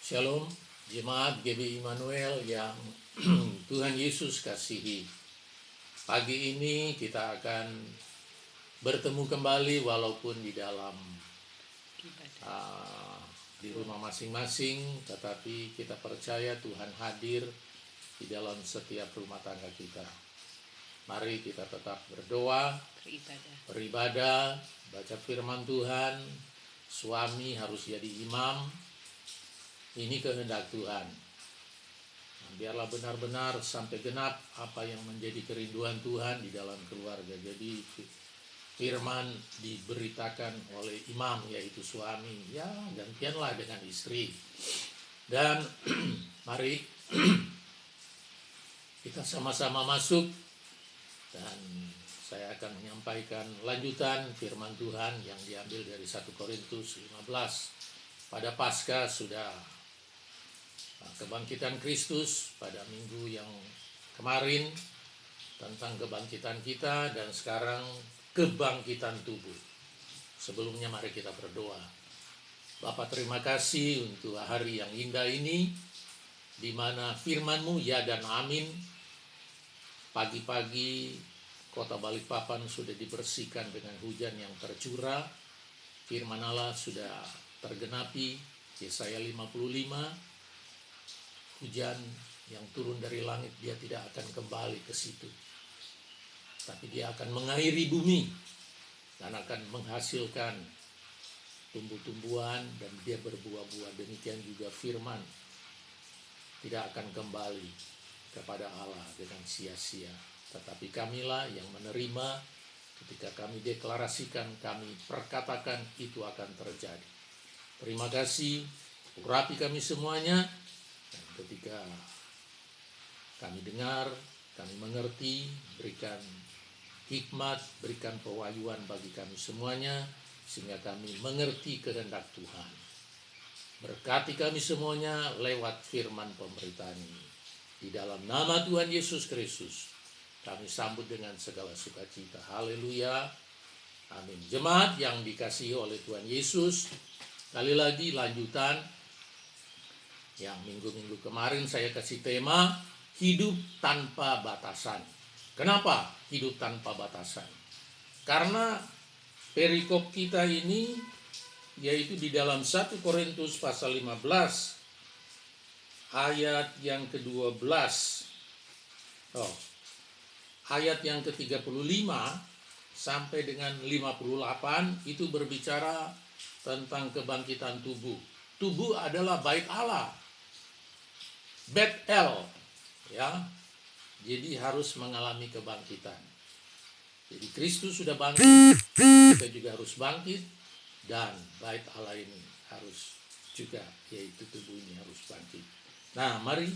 Shalom, jemaat GB Immanuel yang Tuhan Yesus kasihi. Pagi ini kita akan bertemu kembali walaupun di dalam di rumah masing-masing, tetapi kita percaya Tuhan hadir di dalam setiap rumah tangga kita. Mari kita tetap berdoa, beribadah, baca firman Tuhan. Suami harus jadi imam. Ini kehendak Tuhan. Biarlah benar-benar sampai genap apa yang menjadi kerinduan Tuhan di dalam keluarga. Jadi firman diberitakan oleh imam, yaitu suami. Ya, gantianlah dengan istri. Dan mari kita sama-sama masuk. Dan saya akan menyampaikan lanjutan firman Tuhan yang diambil dari 1 Korintus 15. Pada Paskah sudah kebangkitan Kristus pada minggu yang kemarin tentang kebangkitan kita, dan sekarang kebangkitan tubuh. Sebelumnya mari kita berdoa. Bapa, terima kasih untuk hari yang indah ini, di mana firman-Mu ya dan amin. Pagi-pagi kota Balikpapan sudah dibersihkan dengan hujan yang tercurah. Firman Allah sudah tergenapi, Yesaya 55. Hujan yang turun dari langit, dia tidak akan kembali ke situ, tapi dia akan mengairi bumi dan akan menghasilkan tumbuh-tumbuhan, dan dia berbuah-buah. Demikian juga firman tidak akan kembali kepada Allah dengan sia-sia, tetapi kamilah yang menerima. Ketika kami deklarasikan, kami perkatakan, itu akan terjadi. Terima kasih, urapi kami semuanya. Ketika kami dengar, kami mengerti, berikan hikmat, berikan pewahyuan bagi kami semuanya, sehingga kami mengerti kehendak Tuhan. Berkati kami semuanya lewat firman pemberitaan ini. Di dalam nama Tuhan Yesus Kristus, kami sambut dengan segala sukacita. Haleluya. Amin. Jemaat yang dikasihi oleh Tuhan Yesus, kali lagi lanjutan yang minggu-minggu kemarin saya kasih tema hidup tanpa batasan. Kenapa hidup tanpa batasan? Karena perikop kita ini yaitu di dalam 1 Korintus pasal 15 ayat yang ke-12. Ayat yang ke-35 sampai dengan 58 itu berbicara tentang kebangkitan tubuh. Tubuh adalah bait Allah. Bet-el, ya. Jadi harus mengalami kebangkitan. Jadi Kristus sudah bangkit, kita juga harus bangkit, dan bait Allah ini harus juga, yaitu tubuh ini harus bangkit. Nah, mari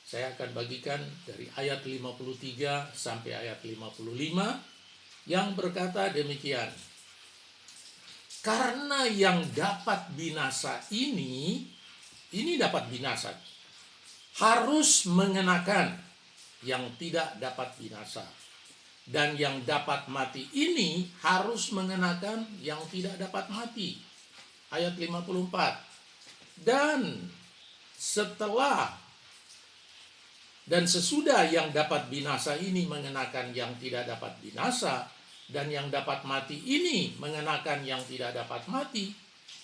saya akan bagikan dari ayat 53 sampai ayat 55 yang berkata demikian. Karena yang dapat binasa ini dapat binasa, harus mengenakan yang tidak dapat binasa. Dan yang dapat mati ini harus mengenakan yang tidak dapat mati. Ayat 54. Dan sesudah yang dapat binasa ini mengenakan yang tidak dapat binasa, dan yang dapat mati ini mengenakan yang tidak dapat mati,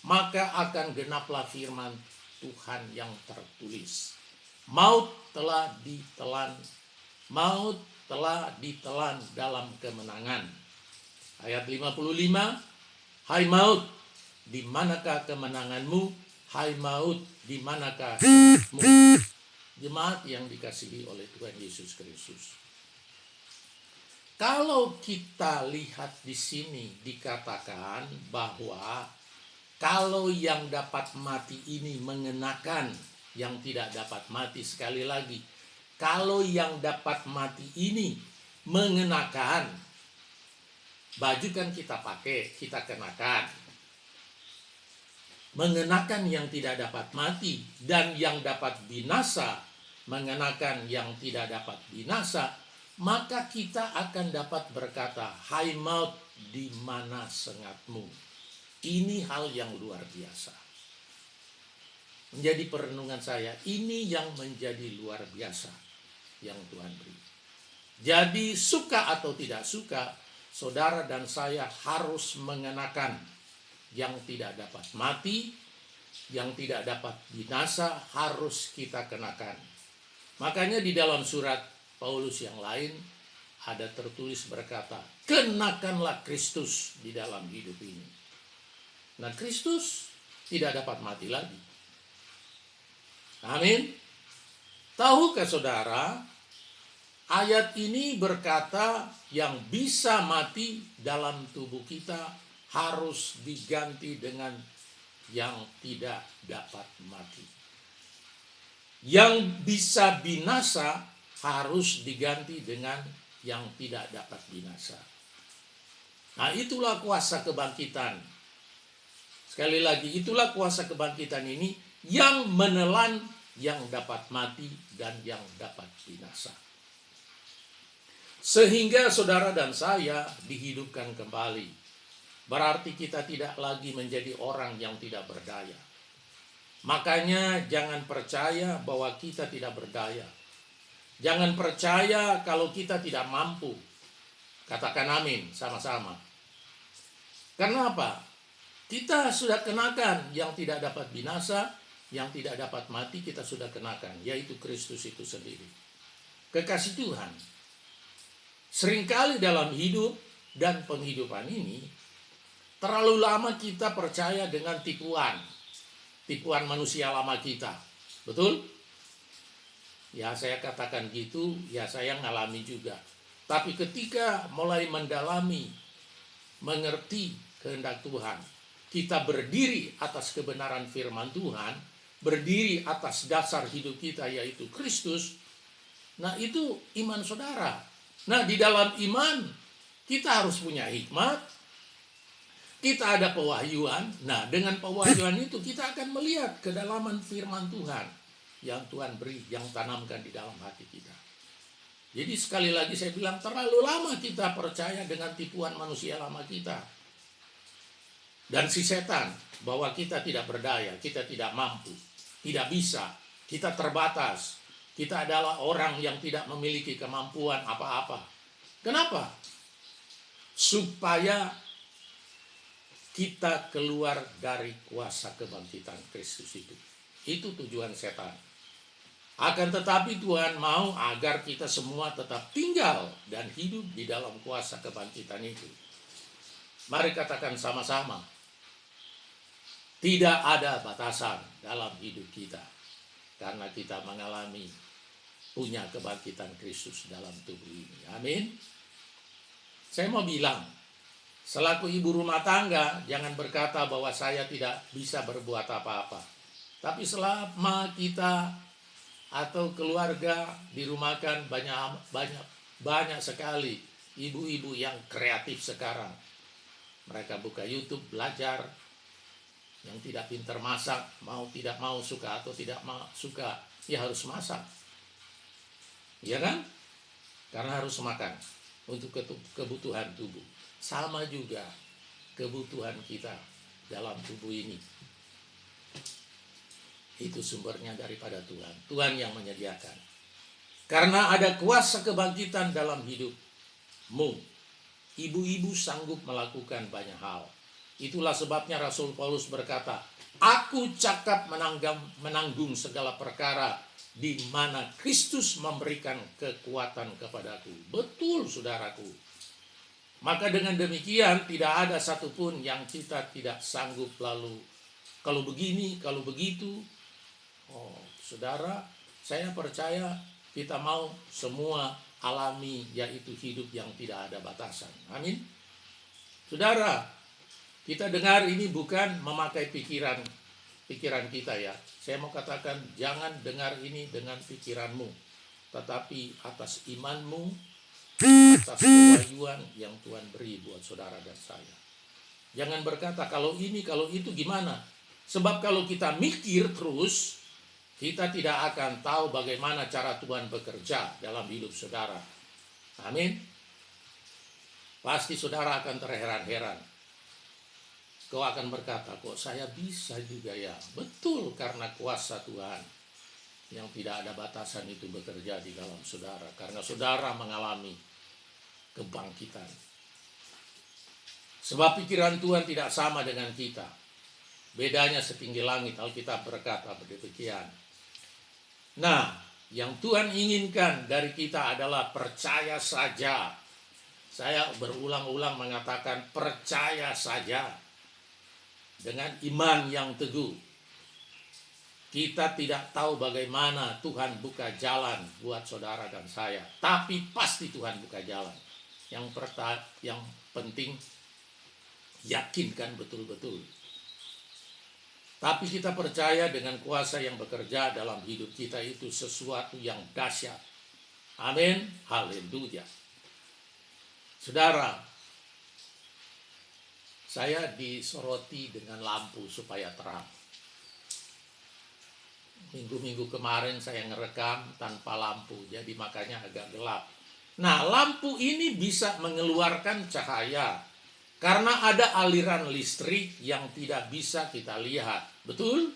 maka akan genaplah firman Tuhan yang tertulis. Maut telah ditelan dalam kemenangan. Ayat 55. Hai maut, di manakah kemenanganmu? Hai maut, di manakah sengatmu? Jemaat yang dikasihi oleh Tuhan Yesus Kristus. Kalau kita lihat di sini dikatakan bahwa kalau yang dapat mati ini mengenakan yang tidak dapat mati. Sekali lagi, kalau yang dapat mati ini mengenakan, baju kan kita pakai, kita kenakan. Mengenakan yang tidak dapat mati, dan yang dapat binasa mengenakan yang tidak dapat binasa, maka kita akan dapat berkata, hai maut, di mana sengatmu? Ini hal yang luar biasa. menjadi perenungan saya. Ini yang menjadi luar biasa yang Tuhan beri. Jadi suka atau tidak suka, saudara dan saya harus mengenakan yang tidak dapat mati, yang tidak dapat binasa, harus kita kenakan. Makanya di dalam surat Paulus yang lain ada tertulis berkata, kenakanlah Kristus di dalam hidup ini. Nah, Kristus tidak dapat mati lagi. Amin. Tahukah saudara, ayat ini berkata yang bisa mati dalam tubuh kita harus diganti dengan yang tidak dapat mati. Yang bisa binasa harus diganti dengan yang tidak dapat binasa. Nah, itulah kuasa kebangkitan. Sekali lagi, itulah kuasa kebangkitan ini yang menelan yang dapat mati dan yang dapat binasa. Sehingga saudara dan saya dihidupkan kembali. Berarti kita tidak lagi menjadi orang yang tidak berdaya. Makanya jangan percaya bahwa kita tidak berdaya. Jangan percaya kalau kita tidak mampu. Katakan amin sama-sama. Karena apa? Kita sudah kenakan yang tidak dapat binasa, yang tidak dapat mati kita sudah kenakan, yaitu Kristus itu sendiri. Kekasih Tuhan, seringkali dalam hidup dan penghidupan ini, terlalu lama kita percaya dengan tipuan manusia lama kita. Betul? Ya, saya katakan gitu, ya saya ngalami juga. Tapi ketika mulai mendalami, mengerti kehendak Tuhan, kita berdiri atas kebenaran firman Tuhan, berdiri atas dasar hidup kita yaitu Kristus. Nah, itu iman saudara. Nah, di dalam iman kita harus punya hikmat, kita ada pewahyuan. Nah, dengan pewahyuan itu kita akan melihat kedalaman firman Tuhan yang Tuhan beri, yang tanamkan di dalam hati kita. Jadi sekali lagi saya bilang, terlalu lama kita percaya dengan tipuan manusia lama kita. Dan si setan, bahwa kita tidak berdaya, kita tidak mampu, tidak bisa, kita terbatas. Kita adalah orang yang tidak memiliki kemampuan apa-apa. Kenapa? Supaya kita keluar dari kuasa kebangkitan Kristus itu. Itu tujuan setan. Akan tetapi Tuhan mau agar kita semua tetap tinggal dan hidup di dalam kuasa kebangkitan itu. Mari katakan sama-sama. Tidak ada batasan dalam hidup kita. Karena kita mengalami punya kebangkitan Kristus dalam tubuh ini. Amin. Saya mau bilang, selaku ibu rumah tangga, jangan berkata bahwa saya tidak bisa berbuat apa-apa. Tapi selama kita atau keluarga dirumahkan, banyak sekali ibu-ibu yang kreatif sekarang. Mereka buka YouTube, belajar. Yang tidak pintar masak, tidak mau suka atau tidak mau suka, ya harus masak. Ya kan? Karena harus makan untuk kebutuhan tubuh. Sama juga kebutuhan kita dalam tubuh ini. Itu sumbernya daripada Tuhan. Tuhan yang menyediakan. Karena ada kuasa kebangkitan dalam hidupmu. Ibu-ibu sanggup melakukan banyak hal. Itulah sebabnya Rasul Paulus berkata, aku cakap menanggung segala perkara di mana Kristus memberikan kekuatan kepadaku. Betul, saudaraku. Maka dengan demikian tidak ada satupun yang kita tidak sanggup lalu. Kalau begini, kalau begitu. Oh, saudara, saya percaya kita mau semua alami yaitu hidup yang tidak ada batasan. Amin. Saudara, kita dengar ini bukan memakai pikiran kita ya. Saya mau katakan jangan dengar ini dengan pikiranmu, tetapi atas imanmu, atas pewahyuan yang Tuhan beri buat saudara dan saya. Jangan berkata kalau ini, kalau itu gimana. Sebab kalau kita mikir terus, kita tidak akan tahu bagaimana cara Tuhan bekerja dalam hidup saudara. Amin. Pasti saudara akan terheran-heran. Kau akan berkata, kok saya bisa juga ya? Betul, karena kuasa Tuhan yang tidak ada batasan itu bekerja di dalam saudara. Karena saudara mengalami kebangkitan. Sebab pikiran Tuhan tidak sama dengan kita. Bedanya setinggi langit, Alkitab berkata demikian. Nah, yang Tuhan inginkan dari kita adalah percaya saja. Saya berulang-ulang mengatakan percaya saja. Dengan iman yang teguh. Kita tidak tahu bagaimana Tuhan buka jalan buat saudara dan saya. Tapi pasti Tuhan buka jalan. Yang penting yakinkan betul-betul. Tapi kita percaya dengan kuasa yang bekerja dalam hidup kita itu sesuatu yang dahsyat. Amin. Haleluya. Saudara, saya disoroti dengan lampu supaya terang. Minggu-minggu kemarin saya ngerekam tanpa lampu, jadi makanya agak gelap. Nah, lampu ini bisa mengeluarkan cahaya karena ada aliran listrik yang tidak bisa kita lihat. Betul?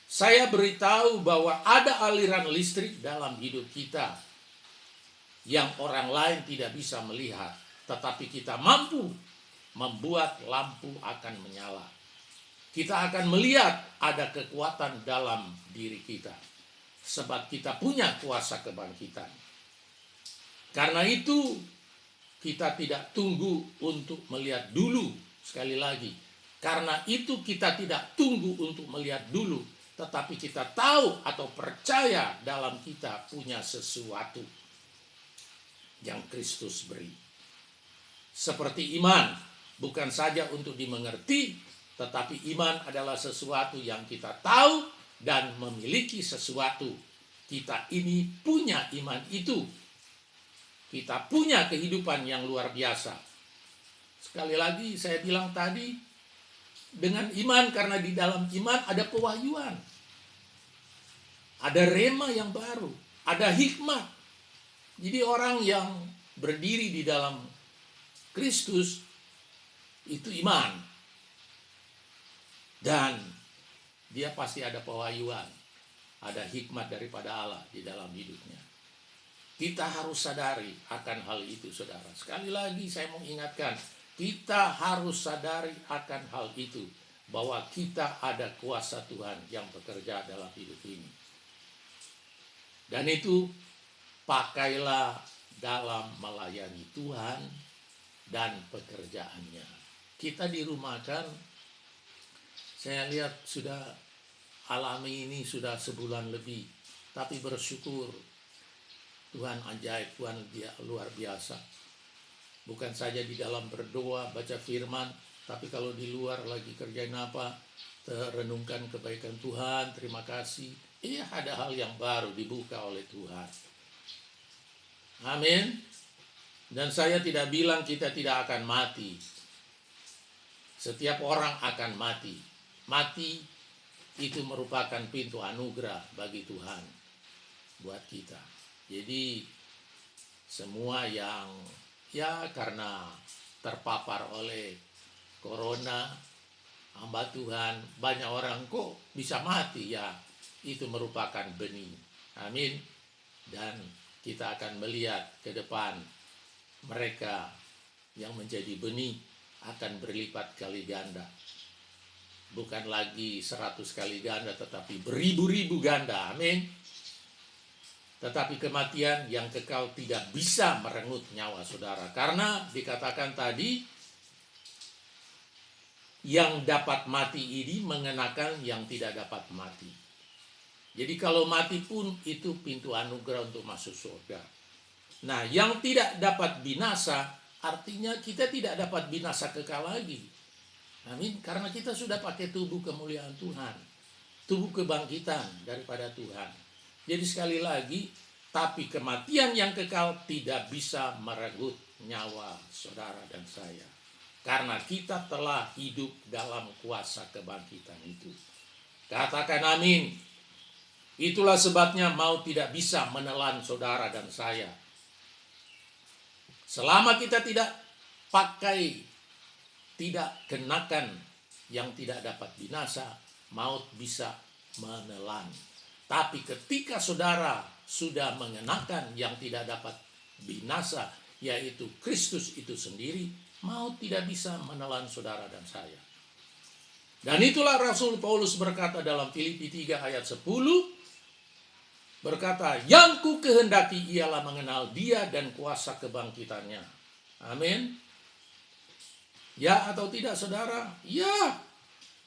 Saya beritahu bahwa ada aliran listrik dalam hidup kita yang orang lain tidak bisa melihat, tetapi kita mampu membuat lampu akan menyala. Kita akan melihat ada kekuatan dalam diri kita. Sebab kita punya kuasa kebangkitan. Karena itu kita tidak tunggu untuk melihat dulu. Sekali lagi. Karena itu kita tidak tunggu untuk melihat dulu. Tetapi kita tahu atau percaya dalam kita punya sesuatu yang Kristus beri. Seperti iman. Bukan saja untuk dimengerti, tetapi iman adalah sesuatu yang kita tahu dan memiliki sesuatu. Kita ini punya iman itu. Kita punya kehidupan yang luar biasa. Sekali lagi saya bilang tadi, dengan iman, karena di dalam iman ada pewahyuan. Ada rema yang baru, ada hikmat. Jadi orang yang berdiri di dalam Kristus, itu iman. Dan dia pasti ada pewahyuan, ada hikmat daripada Allah di dalam hidupnya. Kita harus sadari akan hal itu, saudara. Sekali lagi saya mau ingatkan, kita harus sadari akan hal itu, bahwa kita ada kuasa Tuhan yang bekerja dalam hidup ini. Dan itu pakailah dalam melayani Tuhan dan pekerjaannya. Kita di rumah kan, saya lihat sudah alami ini sudah sebulan lebih. Tapi bersyukur, Tuhan ajaib, Tuhan luar biasa. Bukan saja di dalam berdoa, baca firman, tapi kalau di luar lagi kerjain apa, renungkan kebaikan Tuhan, terima kasih. Ada hal yang baru dibuka oleh Tuhan. Amin. Dan saya tidak bilang kita tidak akan mati. Setiap orang akan mati. Mati itu merupakan pintu anugerah bagi Tuhan buat kita. Jadi semua yang karena terpapar oleh corona, hamba Tuhan, banyak orang kok bisa mati ya. Itu merupakan benih. Amin. Dan kita akan melihat ke depan mereka yang menjadi benih akan berlipat kali ganda. Bukan lagi 100 kali ganda, tetapi beribu-ribu ganda. Amin. Tetapi kematian yang kekal tidak bisa merenggut nyawa saudara. Karena dikatakan tadi, yang dapat mati ini mengenakan yang tidak dapat mati. Jadi kalau mati pun itu pintu anugerah untuk masuk surga. Nah, yang tidak dapat binasa, artinya kita tidak dapat binasa kekal lagi. Amin. Karena kita sudah pakai tubuh kemuliaan Tuhan. Tubuh kebangkitan daripada Tuhan. Jadi sekali lagi, tapi kematian yang kekal tidak bisa merenggut nyawa saudara dan saya. Karena kita telah hidup dalam kuasa kebangkitan itu. Katakan amin. Itulah sebabnya maut tidak bisa menelan saudara dan saya. Selama kita tidak pakai, tidak kenakan yang tidak dapat binasa, maut bisa menelan. Tapi ketika saudara sudah mengenakan yang tidak dapat binasa, yaitu Kristus itu sendiri, maut tidak bisa menelan saudara dan saya. Dan itulah Rasul Paulus berkata dalam Filipi 3 ayat 10, berkata, yang ku kehendaki ialah mengenal Dia dan kuasa kebangkitannya. Amin. Ya atau tidak saudara? Ya.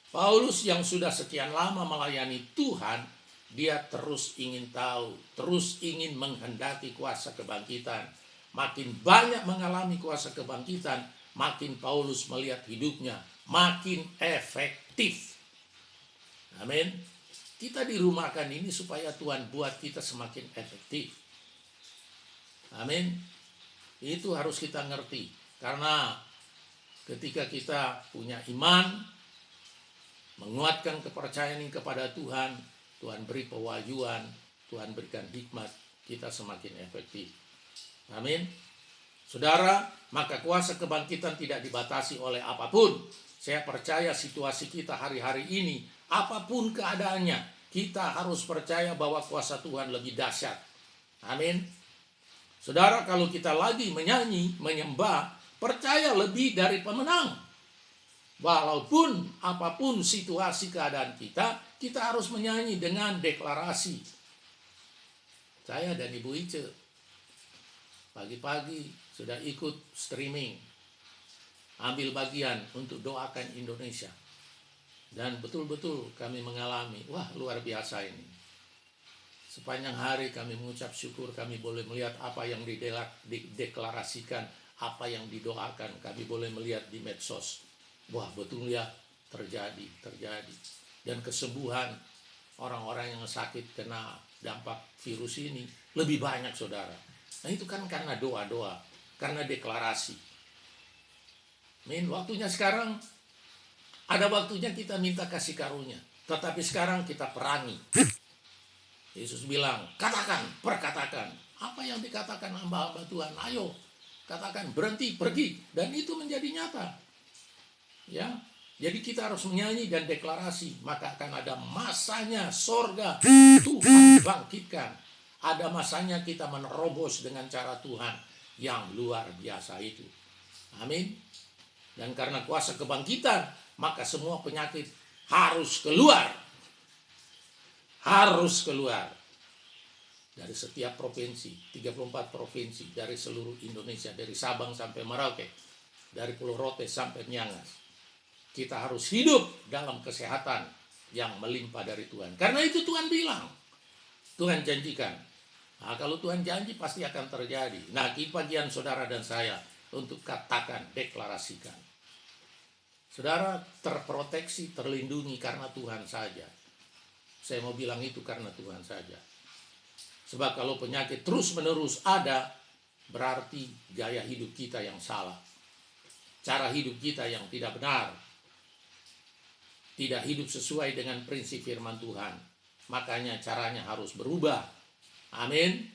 Paulus yang sudah sekian lama melayani Tuhan, dia terus ingin tahu, terus ingin menghendaki kuasa kebangkitan. Makin banyak mengalami kuasa kebangkitan, makin Paulus melihat hidupnya makin efektif. Amin. Kita dirumahkan ini supaya Tuhan buat kita semakin efektif. Amin. Itu harus kita ngerti. Karena ketika kita punya iman, menguatkan kepercayaan kepada Tuhan, Tuhan beri pewahyuan, Tuhan berikan hikmat, kita semakin efektif. Amin. Saudara, maka kuasa kebangkitan tidak dibatasi oleh apapun. Saya percaya situasi kita hari-hari ini, apapun keadaannya, kita harus percaya bahwa kuasa Tuhan lebih dahsyat. Amin. Saudara, kalau kita lagi menyanyi, menyembah, percaya lebih dari pemenang. Walaupun apapun situasi keadaan kita, kita harus menyanyi dengan deklarasi. Saya dan Ibu Ice pagi-pagi sudah ikut streaming, ambil bagian untuk doakan Indonesia. Dan betul-betul kami mengalami, wah luar biasa ini. Sepanjang hari kami mengucap syukur, kami boleh melihat apa yang dideklarasikan, apa yang didoakan, kami boleh melihat di medsos. Wah betul ya, terjadi. Dan kesembuhan orang-orang yang sakit kena dampak virus ini lebih banyak saudara. Nah itu kan karena doa-doa, karena deklarasi. Waktunya sekarang, ada waktunya kita minta kasih karunia. Tetapi sekarang kita perangi. Yesus bilang, katakan, perkatakan. Apa yang dikatakan hamba-hamba Tuhan, ayo katakan, berhenti, pergi. Dan itu menjadi nyata. Ya, jadi kita harus menyanyi dan deklarasi. Maka akan ada masanya sorga Tuhan bangkitkan. Ada masanya kita menerobos dengan cara Tuhan yang luar biasa itu. Amin. Dan karena kuasa kebangkitan, maka semua penyakit harus keluar. Harus keluar. Dari setiap provinsi, 34 provinsi, dari seluruh Indonesia, dari Sabang sampai Merauke, dari Pulau Rote sampai Miangas. Kita harus hidup dalam kesehatan yang melimpah dari Tuhan. Karena itu Tuhan bilang, Tuhan janjikan. Nah, kalau Tuhan janji pasti akan terjadi. Nah, ini bagian saudara dan saya untuk katakan, deklarasikan. Saudara terproteksi, terlindungi karena Tuhan saja. Saya mau bilang itu karena Tuhan saja. Sebab kalau penyakit terus-menerus ada, berarti gaya hidup kita yang salah. Cara hidup kita yang tidak benar. Tidak hidup sesuai dengan prinsip firman Tuhan. Makanya caranya harus berubah. Amin.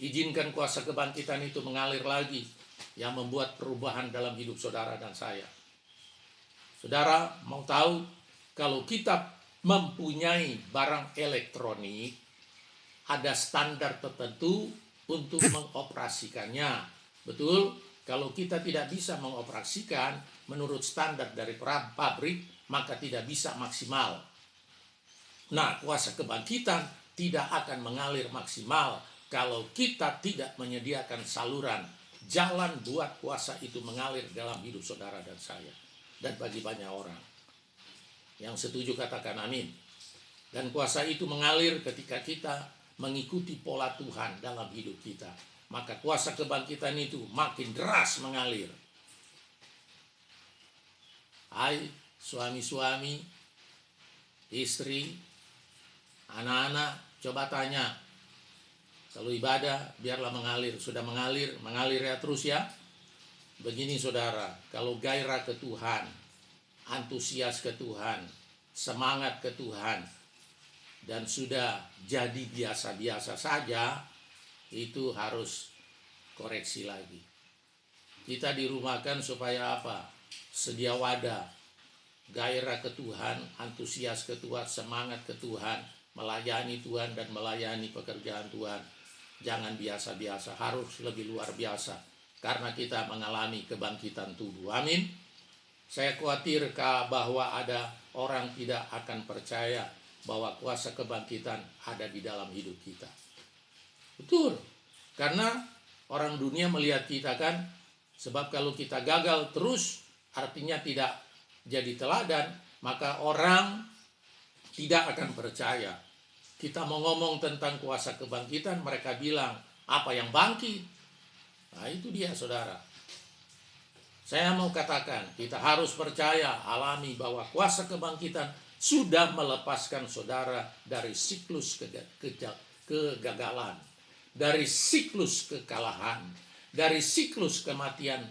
Izinkan kuasa kebangkitan itu mengalir lagi, yang membuat perubahan dalam hidup saudara dan saya. Saudara mau tahu, kalau kita mempunyai barang elektronik, ada standar tertentu untuk mengoperasikannya. Betul? Kalau kita tidak bisa mengoperasikan menurut standar dari pabrik, maka tidak bisa maksimal. Nah, kuasa kebangkitan tidak akan mengalir maksimal kalau kita tidak menyediakan saluran, jalan buat kuasa itu mengalir dalam hidup saudara dan saya. Dan bagi banyak orang. Yang setuju katakan amin. Dan kuasa itu mengalir ketika kita mengikuti pola Tuhan dalam hidup kita. Maka kuasa kebangkitan itu makin deras mengalir. Hai suami-suami, istri, anak-anak, coba tanya. Kalau ibadah biarlah mengalir. Sudah mengalir ya terus ya. Begini saudara, kalau gairah ke Tuhan, antusias ke Tuhan, semangat ke Tuhan, dan sudah jadi biasa-biasa saja, itu harus koreksi lagi. Kita dirumahkan supaya apa? Sedia wadah. gairah ke Tuhan, antusias ke Tuhan, semangat ke Tuhan, melayani Tuhan dan melayani pekerjaan Tuhan. Jangan biasa-biasa, harus lebih luar biasa, karena kita mengalami kebangkitan tubuh. Amin. Saya khawatir bahwa ada orang tidak akan percaya bahwa kuasa kebangkitan ada di dalam hidup kita. Betul, karena orang dunia melihat kita kan, sebab kalau kita gagal terus artinya tidak jadi teladan, maka orang tidak akan percaya. Kita mau ngomong tentang kuasa kebangkitan, mereka bilang, apa yang bangkit? Nah itu dia saudara. Saya mau katakan, kita harus percaya, alami bahwa kuasa kebangkitan sudah melepaskan saudara dari siklus kegagalan, dari siklus kekalahan, dari siklus kematian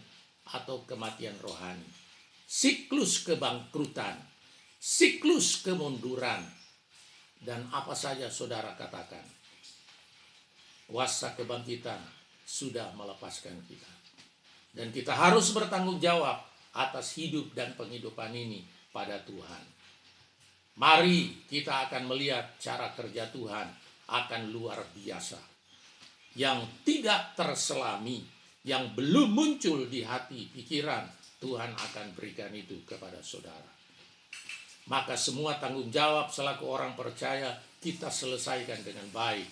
atau kematian rohani, siklus kebangkrutan, siklus kemunduran, dan apa saja saudara katakan. Kuasa kebangkitan sudah melepaskan kita. Dan kita harus bertanggung jawab atas hidup dan penghidupan ini pada Tuhan. Mari kita akan melihat cara kerja Tuhan akan luar biasa. Yang tidak terselami, yang belum muncul di hati pikiran, Tuhan akan berikan itu kepada saudara. Maka semua tanggung jawab selaku orang percaya kita selesaikan dengan baik.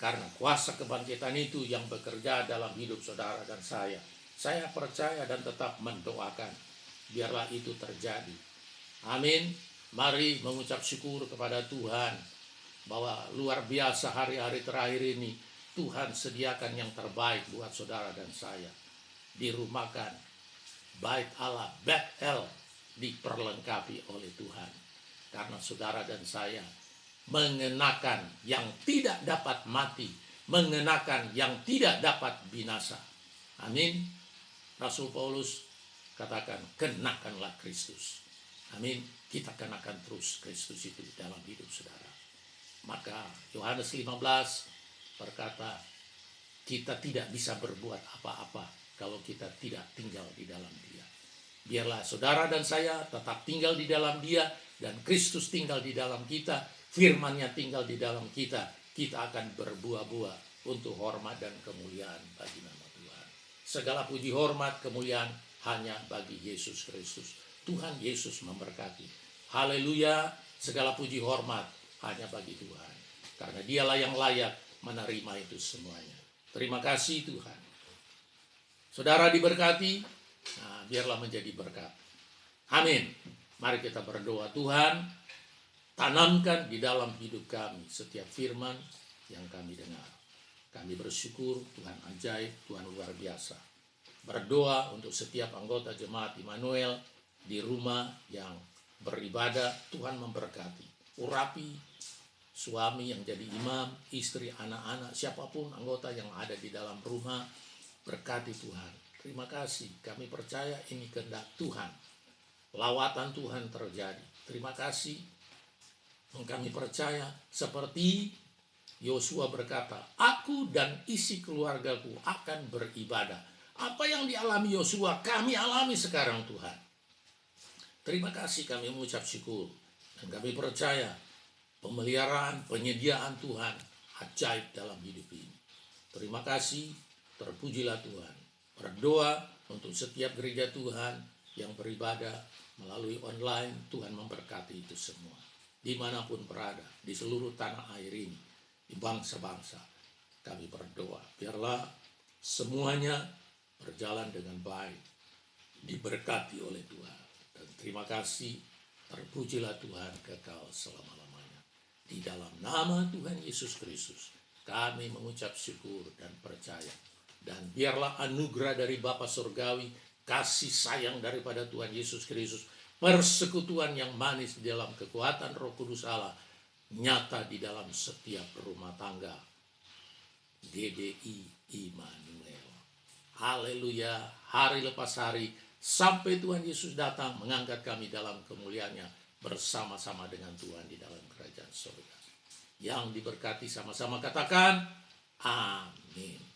Karena kuasa kebangkitan itu yang bekerja dalam hidup saudara dan saya. Saya percaya dan tetap mendoakan, biarlah itu terjadi. Amin. Mari mengucap syukur kepada Tuhan bahwa luar biasa hari-hari terakhir ini Tuhan sediakan yang terbaik buat saudara dan saya. Dirumahkan bait Allah, Bethel, diperlengkapi oleh Tuhan. Karena saudara dan saya mengenakan yang tidak dapat mati, mengenakan yang tidak dapat binasa. Amin. Rasul Paulus katakan, kenakanlah Kristus. Amin. Kita kenakan terus Kristus itu dalam hidup saudara. Maka Yohanes 15 berkata, kita tidak bisa berbuat apa-apa kalau kita tidak tinggal di dalam Dia. Biarlah saudara dan saya tetap tinggal di dalam Dia, dan Kristus tinggal di dalam kita, firman-Nya tinggal di dalam kita. Kita akan berbuah-buah untuk hormat dan kemuliaan bagi nama Tuhan. Segala puji hormat kemuliaan hanya bagi Yesus Kristus. Tuhan Yesus memberkati. Haleluya, segala puji hormat hanya bagi Tuhan. Karena Dialah yang layak menerima itu semuanya. Terima kasih Tuhan. Saudara diberkati, nah, biarlah menjadi berkat. Amin. Mari kita berdoa. Tuhan, tanamkan di dalam hidup kami setiap firman yang kami dengar. Kami bersyukur Tuhan ajaib, Tuhan luar biasa. Berdoa untuk setiap anggota jemaat Immanuel di rumah yang beribadah, Tuhan memberkati. Urapi suami yang jadi imam, istri, anak-anak, siapapun anggota yang ada di dalam rumah, berkati Tuhan. Terima kasih, kami percaya ini kehendak Tuhan. Lawatan Tuhan terjadi. Terima kasih, kami percaya seperti Yosua berkata, aku dan isi keluargaku akan beribadah. Apa yang dialami Yosua, kami alami sekarang Tuhan. Terima kasih, kami mengucap syukur. Dan kami percaya pemeliharaan, penyediaan Tuhan ajaib dalam hidup ini. Terima kasih, terpujilah Tuhan. Berdoa untuk setiap gereja Tuhan yang beribadah melalui online, Tuhan memberkati itu semua. Dimanapun berada, di seluruh tanah air ini, di bangsa-bangsa, kami berdoa. Biarlah semuanya berjalan dengan baik, diberkati oleh Tuhan. Dan terima kasih, terpujilah Tuhan kekal selama-lamanya. Di dalam nama Tuhan Yesus Kristus, kami mengucap syukur dan percaya. Dan biarlah anugerah dari Bapa Surgawi, kasih sayang daripada Tuhan Yesus Kristus, persekutuan yang manis di dalam kekuatan Roh Kudus Allah, nyata di dalam setiap rumah tangga GBI Immanuel. Haleluya, hari lepas hari, sampai Tuhan Yesus datang mengangkat kami dalam kemuliaannya, bersama-sama dengan Tuhan di dalam kerajaan surga. Yang diberkati sama-sama katakan, amin.